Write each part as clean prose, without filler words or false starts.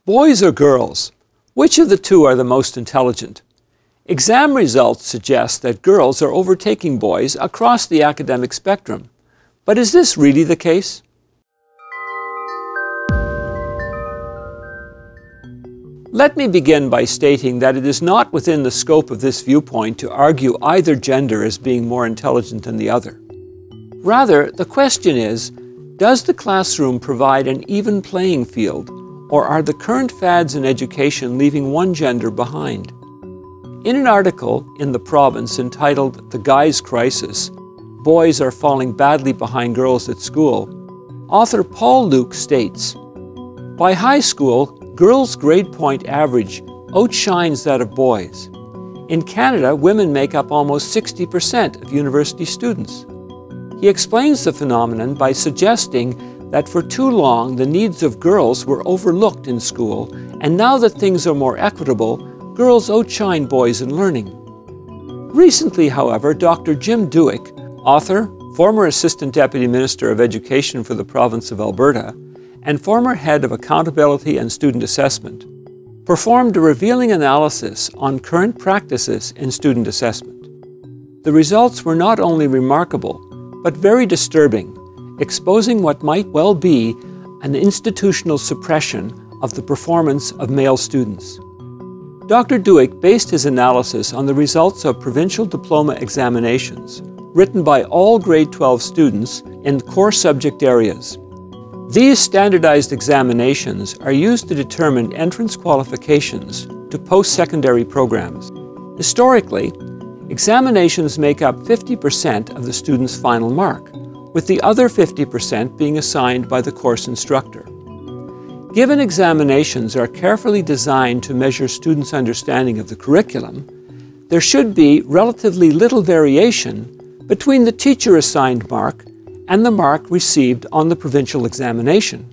Boys or girls? Which of the two are the most intelligent? Exam results suggest that girls are overtaking boys across the academic spectrum. But is this really the case? Let me begin by stating that it is not within the scope of this viewpoint to argue either gender as being more intelligent than the other. Rather, the question is, does the classroom provide an even playing field, or are the current fads in education leaving one gender behind? In an article in The Province entitled "The Guys Crisis: Boys Are Falling Badly Behind Girls at School," author Paul Luke states, "By high school, girls' grade point average outshines that of boys. In Canada, women make up almost 60% of university students." He explains the phenomenon by suggesting that for too long the needs of girls were overlooked in school, and now that things are more equitable, girls outshine boys in learning. Recently, however, Dr. Jim Duick, author, former Assistant Deputy Minister of Education for the province of Alberta, and former head of Accountability and Student Assessment, performed a revealing analysis on current practices in student assessment. The results were not only remarkable, but very disturbing, exposing what might well be an institutional suppression of the performance of male students. Dr. Duick based his analysis on the results of provincial diploma examinations written by all grade 12 students in core subject areas. These standardized examinations are used to determine entrance qualifications to post-secondary programs. Historically, examinations make up 50% of the student's final mark, with the other 50% being assigned by the course instructor. Given examinations are carefully designed to measure students' understanding of the curriculum, there should be relatively little variation between the teacher-assigned mark and the mark received on the provincial examination.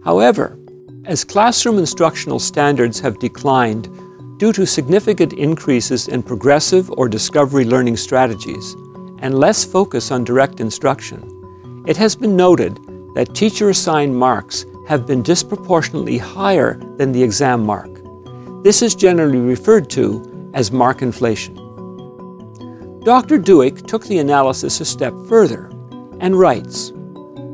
However, as classroom instructional standards have declined due to significant increases in progressive or discovery learning strategies and less focus on direct instruction, it has been noted that teacher-assigned marks have been disproportionately higher than the exam mark. This is generally referred to as mark inflation. Dr. Duick took the analysis a step further and writes,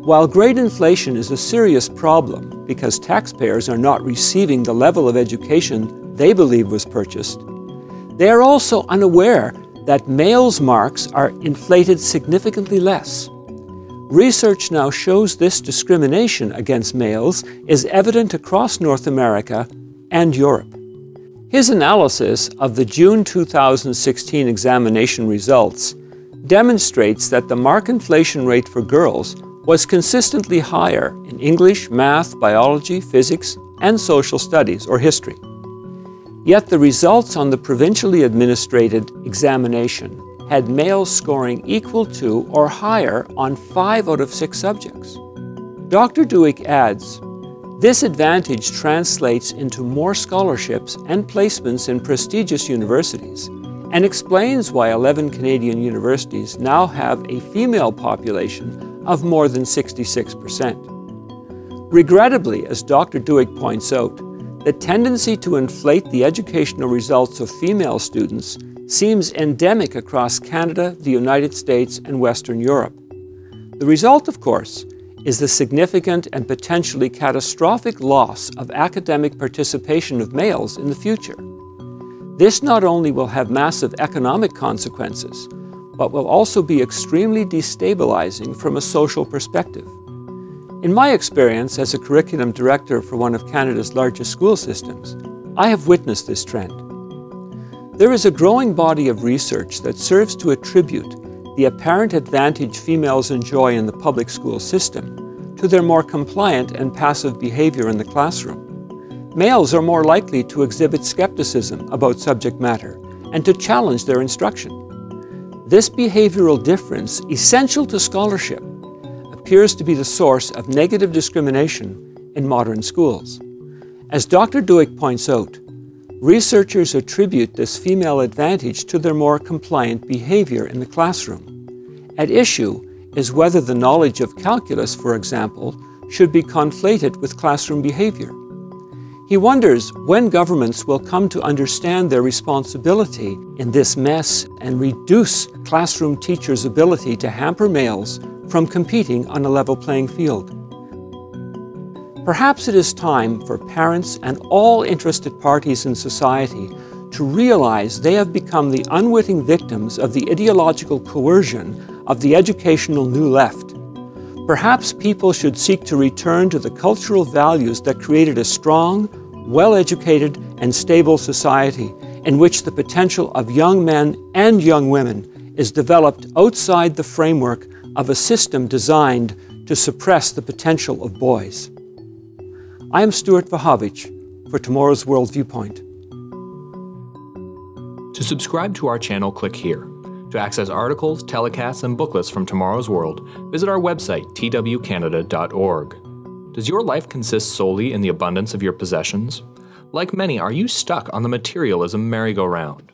"While grade inflation is a serious problem because taxpayers are not receiving the level of education they believe was purchased, they are also unaware that males' marks are inflated significantly less. Research now shows this discrimination against males is evident across North America and Europe." His analysis of the June 2016 examination results demonstrates that the mark inflation rate for girls was consistently higher in English, math, biology, physics, and social studies or history. Yet the results on the provincially administered examination had males scoring equal to or higher on 5 out of 6 subjects. Dr. Duick adds, "This advantage translates into more scholarships and placements in prestigious universities, and explains why 11 Canadian universities now have a female population of more than 66%. Regrettably, as Dr. Duick points out, the tendency to inflate the educational results of female students seems endemic across Canada, the United States, and Western Europe. The result, of course, is the significant and potentially catastrophic loss of academic participation of males in the future. This not only will have massive economic consequences, but will also be extremely destabilizing from a social perspective. In my experience as a curriculum director for one of Canada's largest school systems, I have witnessed this trend. There is a growing body of research that serves to attribute the apparent advantage females enjoy in the public school system to their more compliant and passive behavior in the classroom. Males are more likely to exhibit skepticism about subject matter and to challenge their instruction. This behavioral difference, essential to scholarship, appears to be the source of negative discrimination in modern schools. As Dr. Duick points out, researchers attribute this female advantage to their more compliant behavior in the classroom. At issue is whether the knowledge of calculus, for example, should be conflated with classroom behavior. He wonders when governments will come to understand their responsibility in this mess and reduce classroom teachers' ability to hamper males from competing on a level playing field. Perhaps it is time for parents and all interested parties in society to realize they have become the unwitting victims of the ideological coercion of the educational New Left. Perhaps people should seek to return to the cultural values that created a strong, well-educated, and stable society in which the potential of young men and young women is developed outside the framework of a system designed to suppress the potential of boys. I am Stuart Wachowicz for Tomorrow's World Viewpoint. To subscribe to our channel, click here. To access articles, telecasts, and booklets from Tomorrow's World, visit our website, twcanada.org. Does your life consist solely in the abundance of your possessions? Like many, are you stuck on the materialism merry-go-round?